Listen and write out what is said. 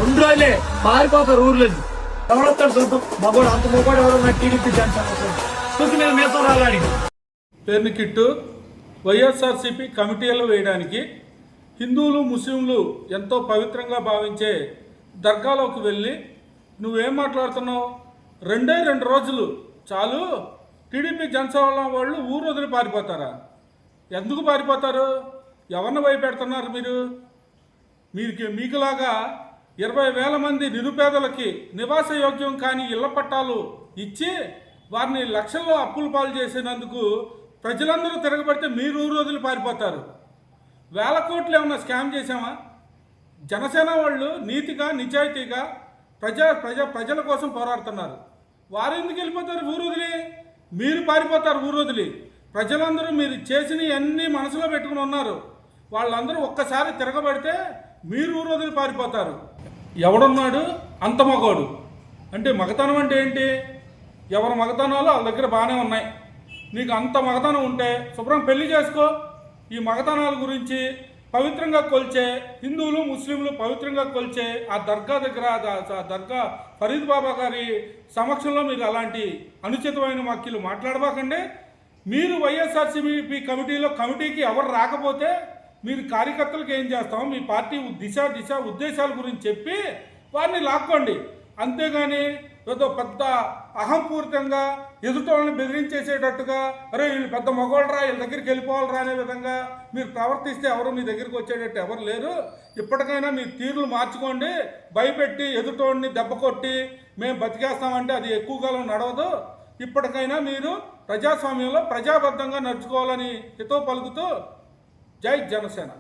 2 రోజులే పారిపోతారు ఊర్లోకి. ఎవరొస్తాడు చూద్దాం. మగోడు అంత మగోడు ఎవరన్నా టీడీపీ జనసేన చూసి మీద మీతో రాలాడి పేరుని కిట్టు. వైఎస్ఆర్సీపీ కమిటీలు వేయడానికి హిందువులు ముస్లింలు ఎంతో పవిత్రంగా భావించే దర్గాలోకి వెళ్ళి నువ్వేం మాట్లాడుతున్నావు? 2 రోజులు చాలు టీడీపీ జనసేన వాళ్ళు ఊరు వదిలి పారిపోతారా? ఎందుకు పారిపోతారు? ఎవరిని భయపెడుతున్నారు మీరు? మీకులాగా 20,000 మంది నిరుపేదలకి నివాస యోగ్యం కాని ఇళ్ల పట్టాలు ఇచ్చి వారిని లక్షల్లో అప్పులు పాలు చేసినందుకు ప్రజలందరూ తిరగబడితే మీరు ఊరు వదిలి పారిపోతారు. 1,000 కోట్లు ఏమన్నా స్కామ్ చేశామా? జనసేన వాళ్ళు నీతిగా నిజాయితీగా ప్రజల కోసం పోరాడుతున్నారు. వారు ఎందుకు వెళ్ళిపోతారు ఊరు వదిలి? మీరు పారిపోతారు ఊరు వదిలి. ప్రజలందరూ మీరు చేసినవి అన్నీ మనసులో పెట్టుకుని ఉన్నారు. వాళ్ళందరూ ఒక్కసారి తిరగబడితే మీరు ఊరు వదిలి పారిపోతారు. ఎవడున్నాడు అంత మగోడు అంటే? మగతనం అంటే ఏంటి? ఎవరి మగతనాలు వాళ్ళ దగ్గర బాగానే ఉన్నాయి. నీకు అంత మగతనం ఉంటే శుభ్రం పెళ్లి చేసుకో. ఈ మగతనాల గురించి పవిత్రంగా కొల్చే హిందువులు ముస్లింలు పవిత్రంగా కొల్చే ఆ దర్గా దగ్గర ఆ దర్గా ఫరీద్ బాబా గారి సమక్షంలో మీరు అలాంటి అనుచితమైన వాక్యాలు మాట్లాడబాకండి. మీరు వైఎస్ఆర్సీపీ కమిటీకి ఎవరు రాకపోతే మీరు కార్యకర్తలకు ఏం చేస్తాం? మీ పార్టీ దిశ ఉద్దేశాల గురించి చెప్పి వారిని లాక్కోండి. అంతేగాని ఏదో పెద్ద అహంపూరితంగా ఎదుటోళ్ళని బెదిరించేసేటట్టుగా అరే వీళ్ళు పెద్ద మగోళ్ళరా వీళ్ళ దగ్గరికి వెళ్ళిపోవాలరా అనే విధంగా మీరు ప్రవర్తిస్తే ఎవరు మీ దగ్గరికి వచ్చేటట్టు ఎవరు లేరు. ఇప్పటికైనా మీ తీరులు మార్చుకోండి. భయపెట్టి ఎదుటోడిని దెబ్బ కొట్టి మేము బతికేస్తామంటే అది ఎక్కువ కాలం నడవదు. ఇప్పటికైనా మీరు ప్రజాస్వామ్యంలో ప్రజాబద్ధంగా నడుచుకోవాలని హితవు పలుకుతూ జై జనసేన.